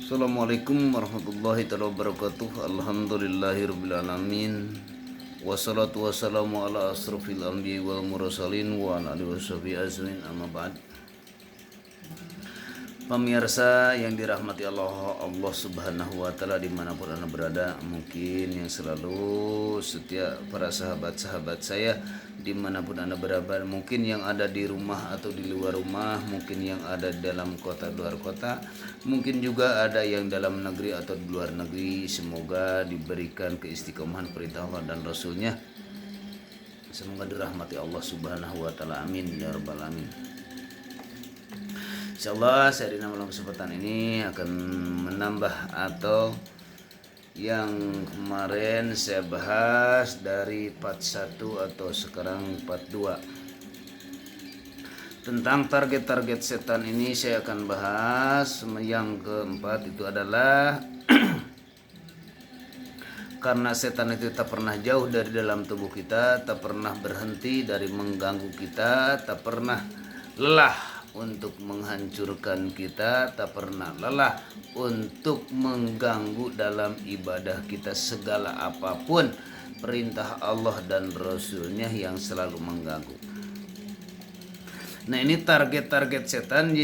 Assalamualaikum warahmatullahi wabarakatuh. Alhamdulillahirrabbilalamin. Wassalatu wassalamu ala asrafil anbiya wal mursalin wa ala alihi washabihi ajmain, amma ba'd. Pemirsa yang dirahmati Allah Subhanahu wa taala dimanapun Anda berada, mungkin yang selalu setia para sahabat-sahabat saya dimanapun Anda berada, mungkin yang ada di rumah atau di luar rumah, mungkin yang ada di dalam kota luar kota, mungkin juga ada yang dalam negeri atau di luar negeri. Semoga diberikan keistiqomahan perintah Allah dan Rasulnya. Semoga dirahmati Allah Subhanahu wa taala, amin ya rabbal alamin. Insyaallah saya di dalam kesempatan ini akan menambah atau yang kemarin saya bahas dari part 1 atau sekarang part 2. Tentang target-target setan ini saya akan bahas yang keempat, itu adalah karena setan itu tak pernah jauh dari dalam tubuh kita, tak pernah berhenti dari mengganggu kita, tak pernah lelah untuk menghancurkan kita, tak pernah lelah untuk mengganggu dalam ibadah kita. Segala apapun perintah Allah dan Rasulnya yang selalu mengganggu. Nah, ini target-target setan.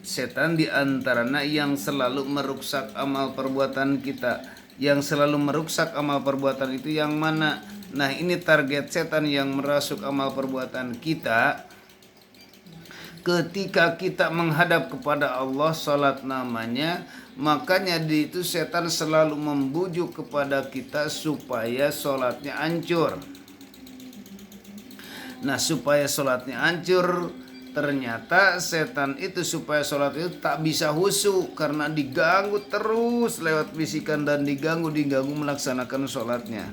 Setan diantaranya yang selalu merusak amal perbuatan kita. Yang selalu merusak amal perbuatan itu yang mana? Nah, ini target setan yang merasuk amal perbuatan kita. Ketika kita menghadap kepada Allah, salat namanya, makanya di itu setan selalu membujuk kepada kita supaya salatnya hancur. Nah, supaya salatnya hancur, ternyata setan itu supaya salat itu tak bisa khusyuk karena diganggu terus lewat bisikan dan diganggu melaksanakan salatnya.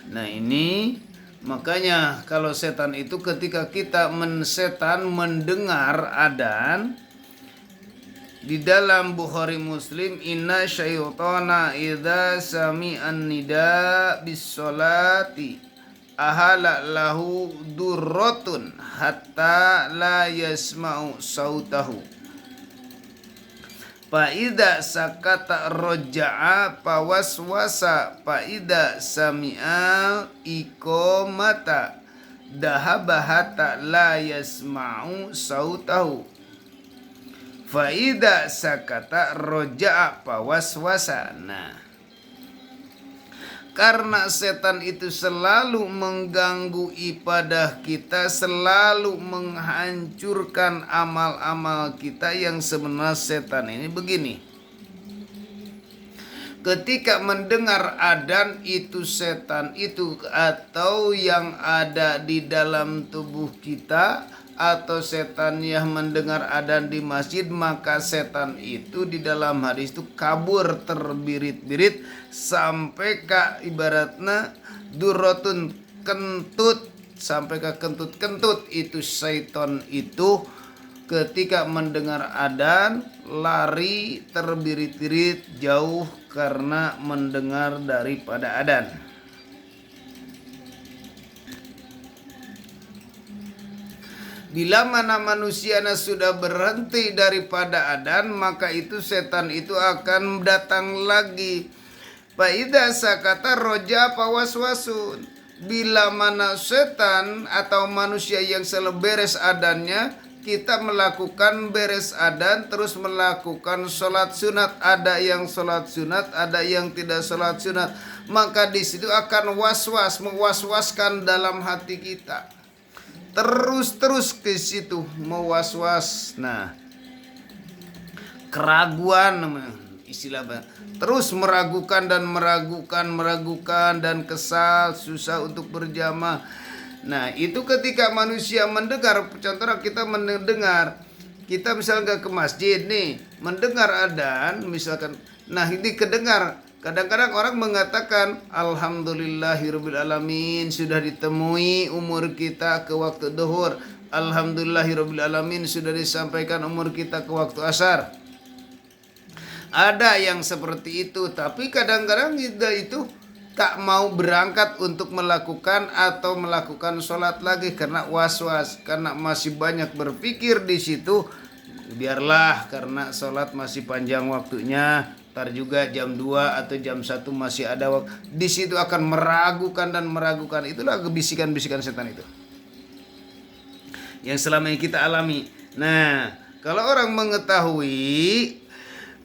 Nah, ini makanya kalau setan itu ketika kita setan mendengar adzan, di dalam Bukhari Muslim, inna syaitana idza sami'an nida bis sholati ahala lahu durratun hatta la yasma'u sautahu Fa'idha sakata roja'a pawaswasa fa'idha sami'a iqomata dahabahata la yasma'u sautahu Fa'idha sakata roja'a pawaswasa. Nah, karena setan itu selalu mengganggu ibadah kita, selalu menghancurkan amal-amal kita, yang sebenarnya setan ini begini. Ketika mendengar adzan itu setan itu atau yang ada di dalam tubuh kita, atau setan yang mendengar adzan di masjid, maka setan itu di dalam hadis itu kabur terbirit-birit sampai ke ibaratnya durotun kentut, sampai ke kentut-kentut. Itu syaitan itu ketika mendengar adzan lari terbirit-birit jauh karena mendengar daripada adzan. Bila mana manusia sudah berhenti daripada adzan, maka itu setan itu akan datang lagi. Fa'idha sakata roja pawaswasun. Bila mana setan atau manusia yang selalu beres adzannya, kita melakukan beres adzan terus melakukan sholat sunat, ada yang sholat sunat, ada yang tidak sholat sunat, maka di situ akan waswas, mewaswaskan dalam hati kita. Terus ke situ mewaswas. Nah, keraguan istilah apa? Terus meragukan dan kesal, susah untuk berjamaah. Nah, itu ketika manusia mendengar, contohnya kita mendengar, kita misalnya ke masjid nih, mendengar adzan misalkan. Nah, ini kedengar. Kadang-kadang orang mengatakan alhamdulillahirrabbilalamin sudah ditemui umur kita ke waktu duhur, alhamdulillahirrabbilalamin sudah disampaikan umur kita ke waktu asar. Ada yang seperti itu, tapi kadang-kadang itu tak mau berangkat untuk melakukan atau melakukan sholat lagi karena was-was, karena masih banyak berpikir di situ, biarlah karena sholat masih panjang waktunya, ntar juga jam 2 atau jam 1 masih ada waktu. Di situ akan meragukan dan meragukan. Itulah bisikan-bisikan setan itu yang selama ini kita alami. Nah, kalau orang mengetahui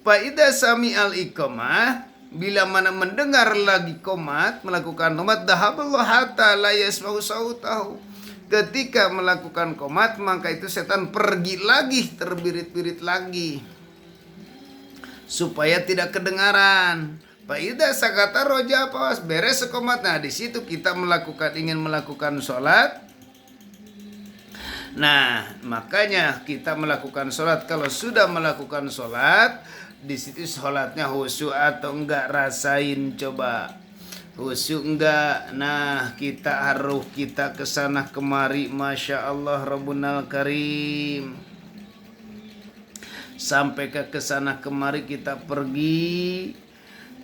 faida sami al iqamah, bila mana mendengar lagi qomat, melakukan qomat, dahaballahu hatta la yasma'u sautahu. Ketika melakukan qomat, maka itu setan pergi lagi, terbirit-birit lagi, supaya tidak kedengaran. Faida sakata roja pas beres qomat. Nah, di situ kita ingin melakukan sholat. Nah, makanya kita melakukan sholat. Kalau sudah melakukan sholat, di situ sholatnya khusyuk atau enggak, rasain coba. Khusyuk enggak? Nah, kita kesana kemari, Masya Allah Rabbunal Karim. Sampai ke kesana kemari kita pergi,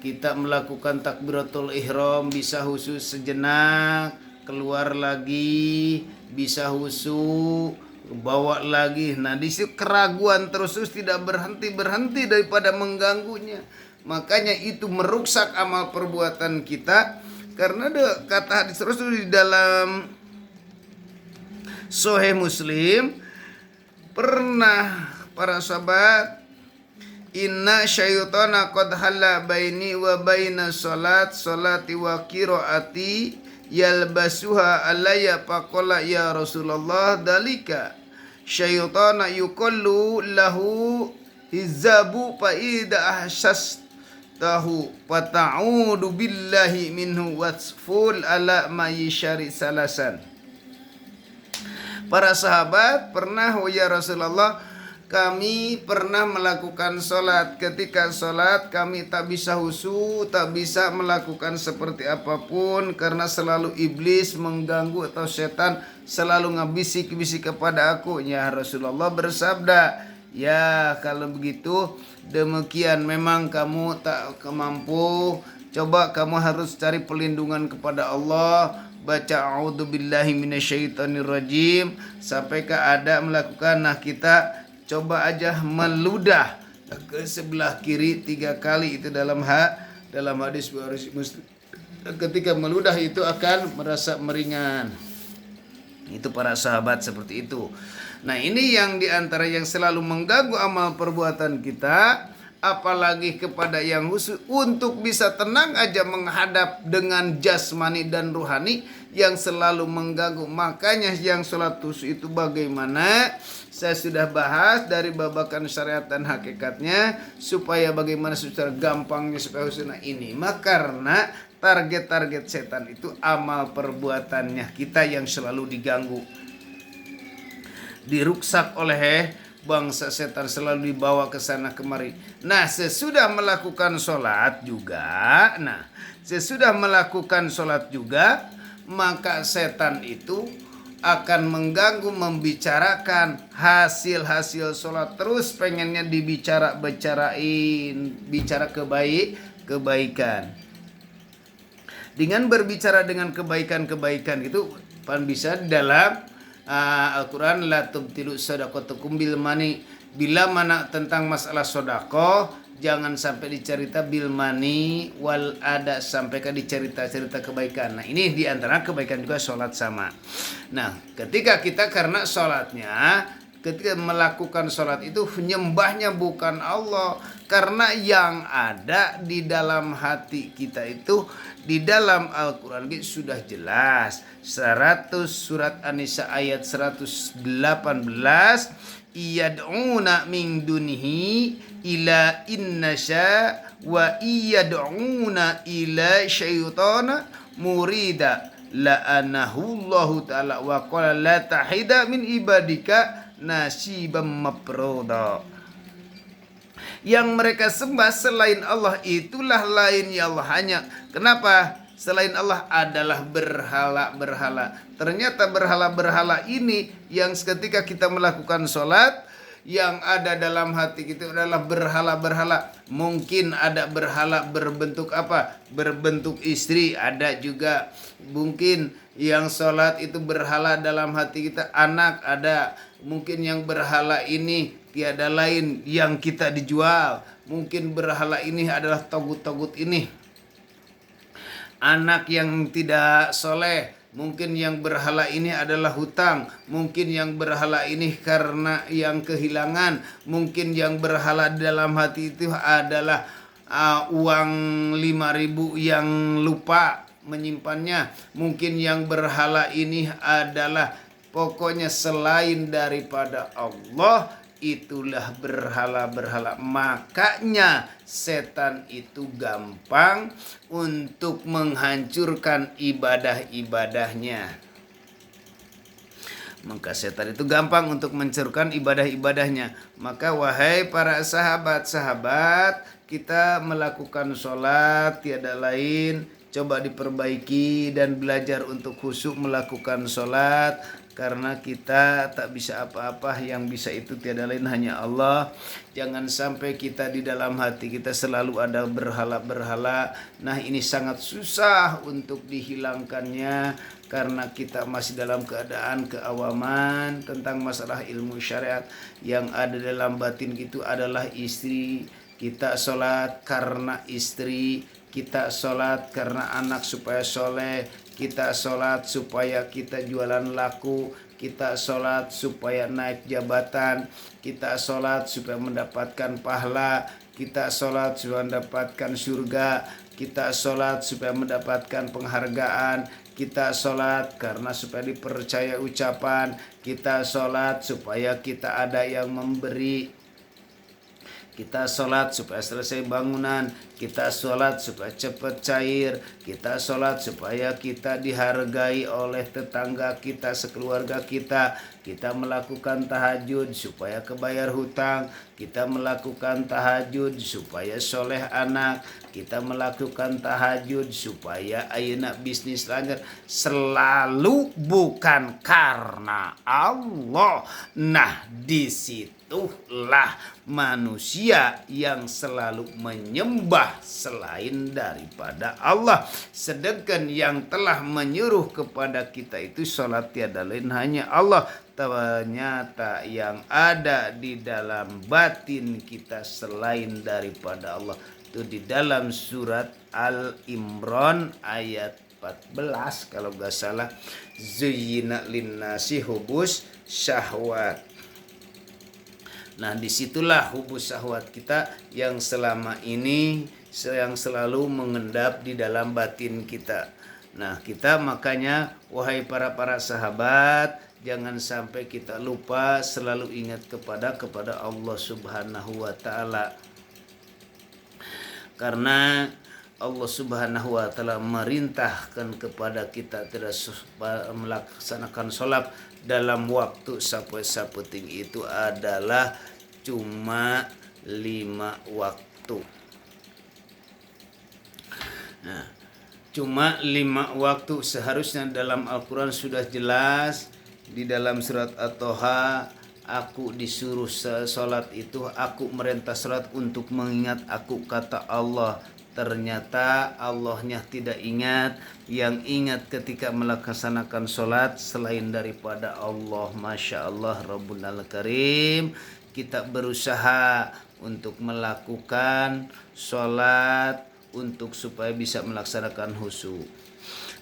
kita melakukan takbiratul ihram, bisa khusyuk sejenak, keluar lagi, bisa khusyuk, bawa lagi. Nah, di situ keraguan terus tidak berhenti daripada mengganggunya. Makanya itu merusak amal perbuatan kita. Karena ada kata hadis Rasul di dalam Sahih Muslim, pernah para sahabat, inna syaitana qad halla baini wa baina salati wa qiraati yalbasuha alayya faqala ya Rasulullah dalika syaitana yuqallu lahu hizabu faida ahsas tahu pata'udu billahi minhu wasful ala mayyishari salasan. Para sahabat pernah, ya Rasulullah, kami pernah melakukan sholat. Ketika sholat kami tak bisa khusyuk, tak bisa melakukan seperti apapun, karena selalu iblis mengganggu atau setan selalu ngabisik-bisik kepada aku. Ya Rasulullah bersabda, ya kalau begitu demikian memang kamu tak mampu, coba kamu harus cari perlindungan kepada Allah, baca a'udzubillahi minasyaitonirrajim sampai ke ada melakukan. Nah, kita coba aja meludah ke sebelah kiri 3 kali, itu dalam hadis Muslim. Ketika meludah itu akan merasa meringan. Itu para sahabat seperti itu. Nah, ini yang diantara yang selalu mengganggu amal perbuatan kita, apalagi kepada yang khusus, untuk bisa tenang aja menghadap dengan jasmani dan ruhani yang selalu mengganggu. Makanya yang sholat khusyuk itu bagaimana? Saya sudah bahas dari babakan syariat dan hakikatnya, supaya bagaimana secara gampangnya supaya khusyuk. Nah, ini maka karena target-target setan itu amal perbuatannya kita yang selalu diganggu, diruksak oleh bangsa setan, selalu dibawa ke sana kemari. Nah, sesudah melakukan sholat juga, maka setan itu akan mengganggu, membicarakan hasil sholat, terus pengennya bicara kebaikan. Dengan berbicara dengan kebaikan itu pan bisa dalam Al-Quran, la tubtilu sadaqatukum bil mani. Bila mana tentang masalah sedekah, jangan sampai dicerita bil mani wal ada, sampai ke dicerita-cerita kebaikan. Nah, ini diantara kebaikan juga sholat sama. Nah, ketika kita karena sholatnya, ketika melakukan sholat itu menyembahnya bukan Allah, karena yang ada di dalam hati kita itu di dalam Al-Quran sudah jelas. 100 surat An-Nisa ayat 118, iyad'una min dunihi ila innasya wa iyad'una ila syaitana murida la'anahullahu ta'ala wa qala la tahida min ibadika nasibam mafruda. Yang mereka sembah selain Allah itulah lain ya Allah hanya. Kenapa? Selain Allah adalah berhala-berhala. Ternyata berhala-berhala ini yang ketika kita melakukan sholat, yang ada dalam hati kita adalah berhala-berhala. Mungkin ada berhala berbentuk apa? Berbentuk istri, ada juga. Mungkin yang sholat itu berhala dalam hati kita, anak ada. Mungkin yang berhala ini tiada lain yang kita dijual. Mungkin berhala ini adalah togut-togut ini. Anak yang tidak soleh. Mungkin yang berhala ini adalah hutang. Mungkin yang berhala ini karena yang kehilangan. Mungkin yang berhala dalam hati itu adalah uang 5.000 yang lupa menyimpannya. Mungkin yang berhala ini adalah pokoknya selain daripada Allah, itulah berhala-berhala. Makanya setan itu gampang untuk menghancurkan ibadah-ibadahnya. Maka setan itu gampang untuk mencurkan ibadah-ibadahnya. Maka wahai para sahabat-sahabat, kita melakukan sholat tiada lain, coba diperbaiki dan belajar untuk khusyuk melakukan sholat. Karena kita tak bisa apa-apa, yang bisa itu tiada lain hanya Allah. Jangan sampai kita di dalam hati kita selalu ada berhala-berhala. Nah, ini sangat susah untuk dihilangkannya karena kita masih dalam keadaan keawaman tentang masalah ilmu syariat. Yang ada dalam batin itu adalah istri. Kita sholat karena istri, kita sholat karena anak supaya soleh, kita sholat supaya kita jualan laku, kita sholat supaya naik jabatan, kita sholat supaya mendapatkan pahala, kita sholat supaya mendapatkan surga, kita sholat supaya mendapatkan penghargaan, kita sholat karena supaya dipercaya ucapan, kita sholat supaya kita ada yang memberi, kita sholat supaya selesai bangunan, kita sholat supaya cepat cair, kita sholat supaya kita dihargai oleh tetangga kita, sekeluarga kita melakukan tahajud supaya kebayar hutang, kita melakukan tahajud supaya soleh anak, kita melakukan tahajud supaya ayeuna bisnis lancar, selalu bukan karena Allah. Nah, disitulah manusia yang selalu menyembah selain daripada Allah. Sedangkan yang telah menyuruh kepada kita itu sholat tiada lain hanya Allah. Ternyata yang ada di dalam batin kita selain daripada Allah itu di dalam surat Al-Imran ayat 14 kalau gak salah, zuyyina linnasi hubus syahwat. Nah, disitulah hubus syahwat kita yang selama ini yang selalu mengendap di dalam batin kita. Nah, kita makanya wahai para sahabat, jangan sampai kita lupa selalu ingat kepada Allah Subhanahu wa taala. Karena Allah Subhanahu wa taala merintahkan kepada kita tidak melaksanakan sholat dalam waktu saputing itu adalah cuma 5 waktu. Nah, cuma 5 waktu. Seharusnya dalam Al-Quran sudah jelas di dalam surat At-Toha, aku disuruh sholat itu, aku merintah sholat untuk mengingat aku, kata Allah. Ternyata Allahnya tidak ingat, yang ingat ketika melaksanakan sholat selain daripada Allah. Masya Allah Rabbul Karim. Kita berusaha untuk melakukan sholat untuk supaya bisa melaksanakan khusyuk.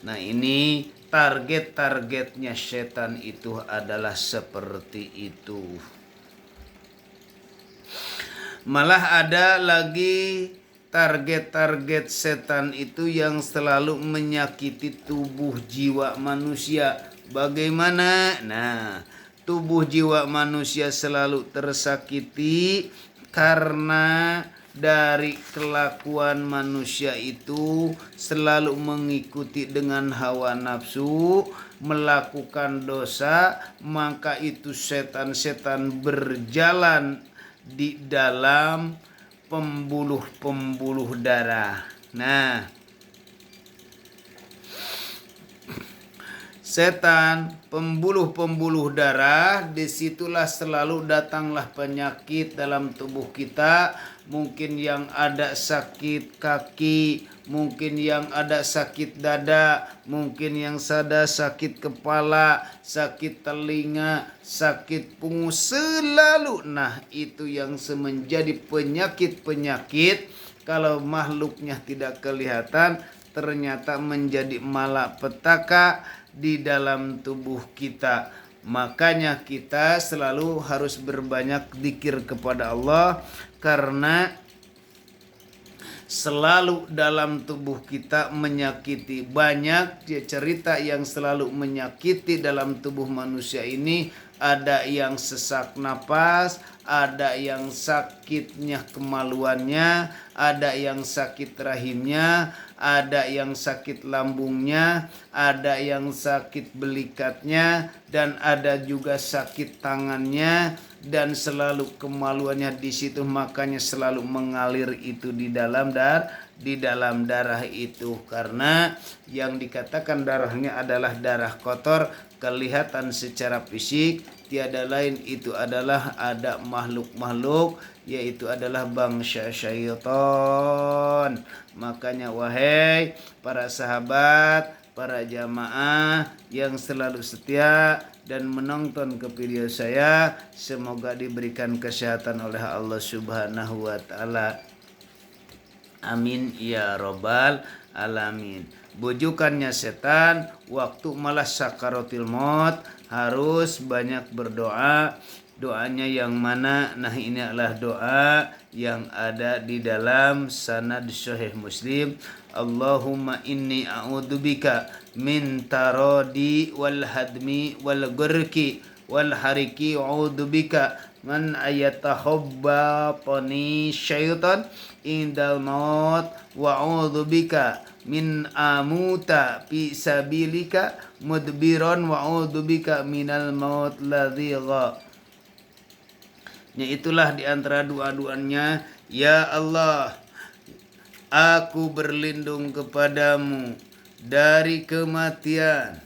Nah, ini target-targetnya setan itu adalah seperti itu. Malah ada lagi target-target setan itu yang selalu menyakiti tubuh jiwa manusia. Bagaimana? Nah, tubuh jiwa manusia selalu tersakiti karena dari kelakuan manusia itu selalu mengikuti dengan hawa nafsu, melakukan dosa, maka itu setan-setan berjalan di dalam pembuluh darah. Nah, setan, pembuluh-pembuluh darah, disitulah selalu datanglah penyakit dalam tubuh kita. Mungkin yang ada sakit kaki, mungkin yang ada sakit dada, mungkin yang ada sakit kepala, sakit telinga, sakit punggung selalu. Nah, itu yang menjadi penyakit-penyakit kalau makhluknya tidak kelihatan, ternyata menjadi malapetaka di dalam tubuh kita. Makanya kita selalu harus berbanyak zikir kepada Allah, karena selalu dalam tubuh kita menyakiti. Banyak cerita yang selalu menyakiti dalam tubuh manusia ini. Ada yang sesak napas, ada yang sakitnya kemaluannya, ada yang sakit rahimnya, ada yang sakit lambungnya, ada yang sakit belikatnya, dan ada juga sakit tangannya, dan selalu kemaluannya di situ. Makanya selalu mengalir itu di dalam darah itu, karena yang dikatakan darahnya adalah darah kotor, kelihatan secara fisik, tiada lain itu adalah ada makhluk-makhluk, yaitu adalah bangsa syaitan. Makanya wahai para sahabat, para jamaah yang selalu setia dan menonton ke video saya, semoga diberikan kesehatan oleh Allah Subhanahu wa taala. Amin ya robbal alamin. Bujukannya setan waktu malah sakaratil maut harus banyak berdoa. Doanya yang mana? Nah, ini adalah doa yang ada di dalam sanad sahih Muslim. Allahumma inni a'udzubika min taradi wal hadmi wal gurki wal hariki, a'udzubika man ayatahabbatani syaitan indal maut, wa a'udzubika min amuta fi sabilika mudbiran, wa a'udzubika minal maut ladzi gha. Itulah di antara doa-doanya. Ya Allah, aku berlindung kepadamu dari kematian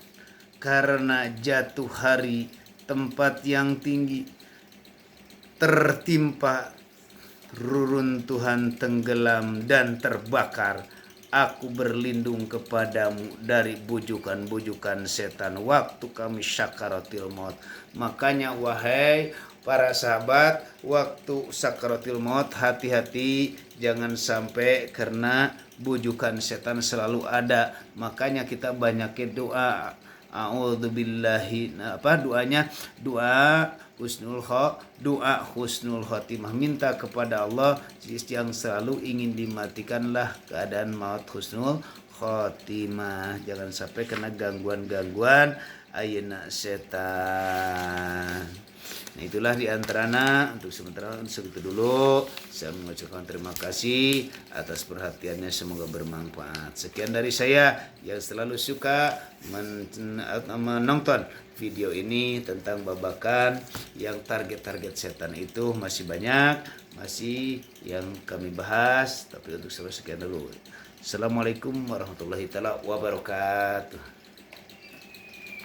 karena jatuh hari, tempat yang tinggi, tertimpa reruntuhan, tenggelam dan terbakar. Aku berlindung kepadamu dari bujukan-bujukan setan waktu kami sakaratil maut. Makanya wahai para sahabat, waktu sakaratil maut hati-hati, jangan sampai karena bujukan setan selalu ada. Makanya kita banyakin doa. A'udzubillahi, doanya doa husnul khotimah, minta kepada Allah yang selalu ingin dimatikanlah keadaan maut husnul khotimah, jangan sampai kena gangguan-gangguan ayeuna setan. Nah, itulah diantaranya. Untuk sementara segitu dulu. Saya mengucapkan terima kasih atas perhatiannya, semoga bermanfaat. Sekian dari saya yang selalu suka menonton video ini tentang babakan yang target-target setan itu masih banyak, masih yang kami bahas. Tapi untuk sekian dulu. Assalamualaikum warahmatullahi wabarakatuh.